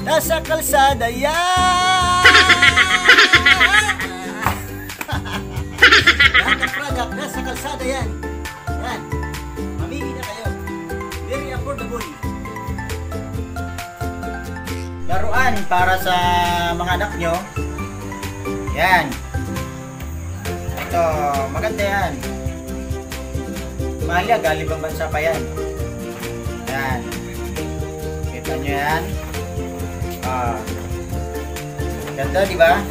nasa kalsada yan. Lahat ng product nasa kalsada yan. Yan. Mamili na kayo. Very affordable. Laruan para sa mga anak nyo. Yan. Ito, maganda yan. Mahal yan, galing ibang bansa pa yan. Yan. Kita nyo yan. Ganda, di ba?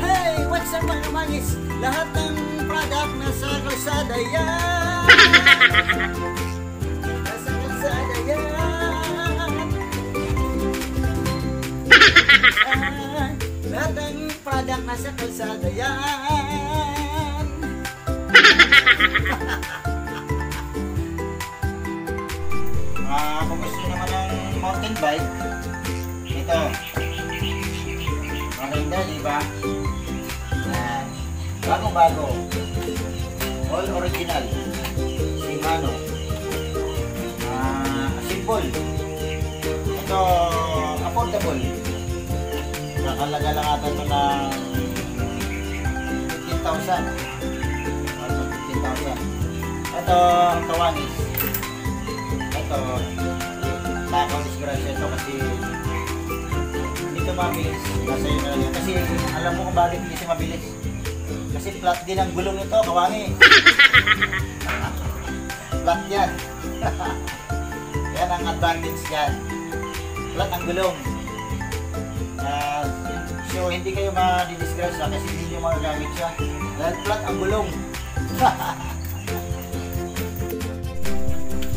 Hey, what's up mga mangis? Lahat ng product nasa kalsada yan. Nasa kalsada yan. Lahat ng product nasa kalsada yan. Kung gusto naman ng mountain bike, ito maganda, diba? Yan, bago-bago, all original, Shimano. Simple. Ito affordable, nakalaga lang ata ito ng 15,000. Ito ang kawanis. Ito, takang disgrasya ito kasi hindi ito mabilis. Nasa yun na lang yan. Kasi alam mo kung bakit hindi siya mabilis. Kasi flat din ang gulong nito, kawangi. Flat yan. Yan ang advantage yan. Flat ang gulong. So hindi kayo madidisgrasya kasi hindi nyo magagamit siya. Dahil flat ang gulong.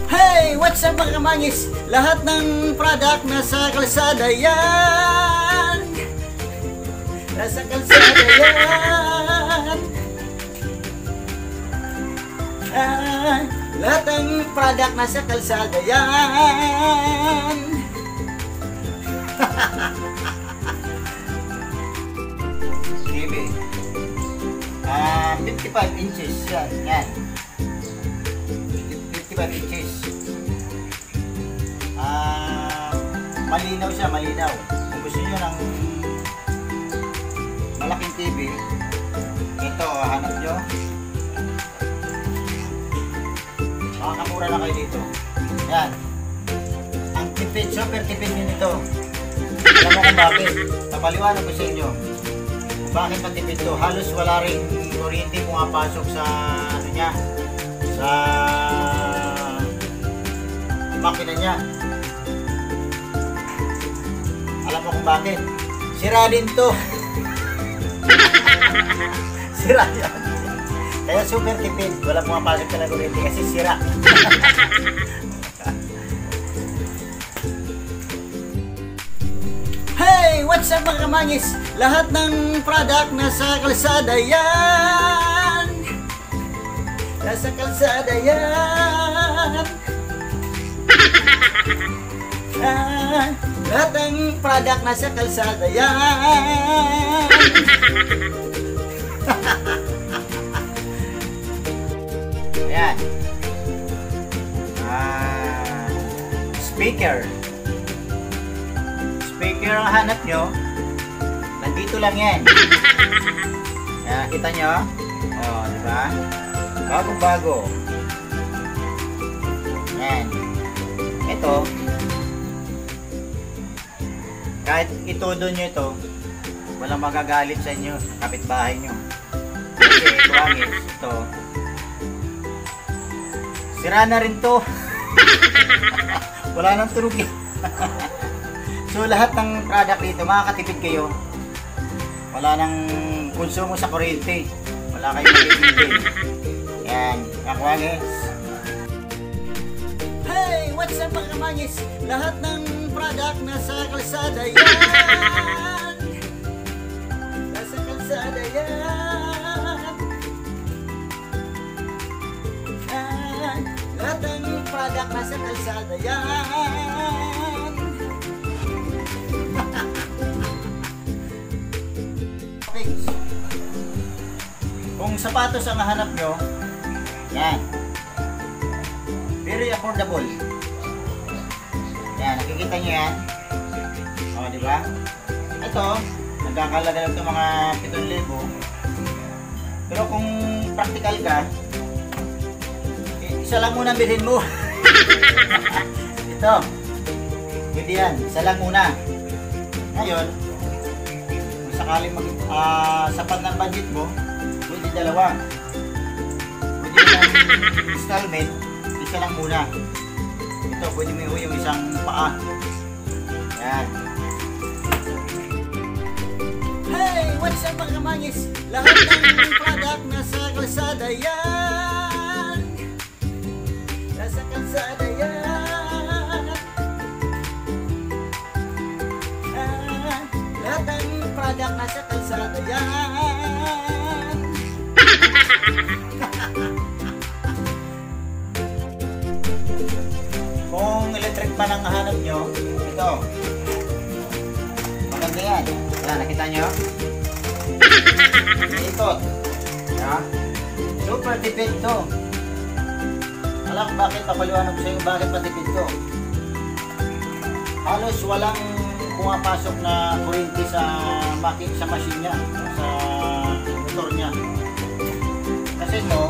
Hey! What's up mga kamangis? Lahat ng product nasa kalsada yan. Nasa kalsada yan. Lahat ng product nasa kalsada yan. TV 55 inches yan. Yan 55 inches. Malinaw siya, malinaw. Kung gusto nyo ng malaking TV, ito, hanap nyo. Makakamura na kayo dito. Yan. Ang tipid, super tipid nyo nito. Alam mo kung bakit? Napaliwanag ko sa inyo. Kung bakit matipid to? Halos wala rin kuryente pumapasok sa ano niya, sa makina niya. Alam mo kung bakit? Sira din to. Sira yan. Kaya super tipid. Wala pumapasok ka na kuryente kasi sira. Hey! What's up mga kamangis? Lahat ng product nasa kalsada yan. Nasa kalsada yan. Lahat ng product nasa kalsada yan. Ayan. Speaker. Speaker ang hanap nyo. Nandito lang yan. Kita nyo? Oh, diba? Bagong-bago. Yan. Ito. Kahit itudo nyo ito, walang magagalit sa inyo, kapitbahay nyo. Kasi kuwangis, ito. Sira na rin to. Wala nang tunog yan. So lahat ng product dito, makakatipid kayo. Wala nang konsumo sa kuryente. Wala kayong matitipid. Yan, kakuwangis. Hey! What's up mga kamangis? Lahat ng product nasa kalsada yan. Nasa kalsada yan. Lahat ng product nasa kalsada yan. Kung sapatos ang hanap nyo, yan. Very affordable. Nakikita nyo yan? O, di ba? Ito, nagkakalaga lang ito mga 7,000. Pero kung practical ka, isa lang muna bilhin mo. Ito. Pwede yan. Isa lang muna. Ngayon, kung sakaling sapat ng budget mo, pwede dalawa. Pwede lang installment, isa lang muna. Ito, pwede mo yung isang paa. Yan. Hey! What's up mga kamangis? Lahat ng product nasa kalsada yan. Nasa kalsada yan. Lahat ng product nasa kalsada yan. Kung electric pa lang nahanap nyo, ito. Maganda yan. Yan, nakita nyo? Ikot. Ya. Super tipid to. Alam bakit papaliwanag ko sa iyo bakit matipid to? Halos walang pumapasok na kuryente sa machine niya, sa motor niya. Kasi ito,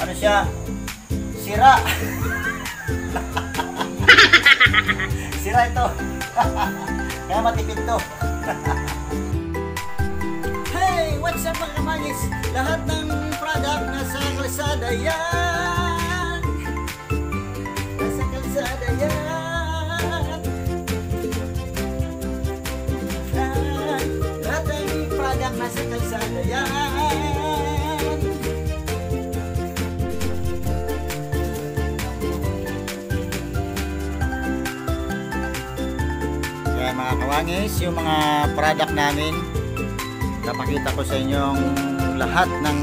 ano siya? Sira. Sira ito. Kaya matipid to. Hey, what's up mga kamangis? Lahat ng product nasa kalsada yan. Nasa kalsada yan. Lahat ng product nasa kalsada yan. Kaya mga kawangis, yung mga product namin, napakita ko sa inyong lahat ng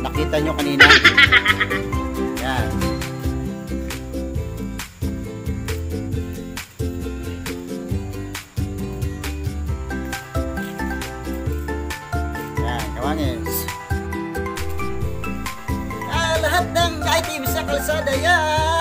nakita nyo kanina. Yan. Yan, kawangis. Lahat ng items sa kalsada yan.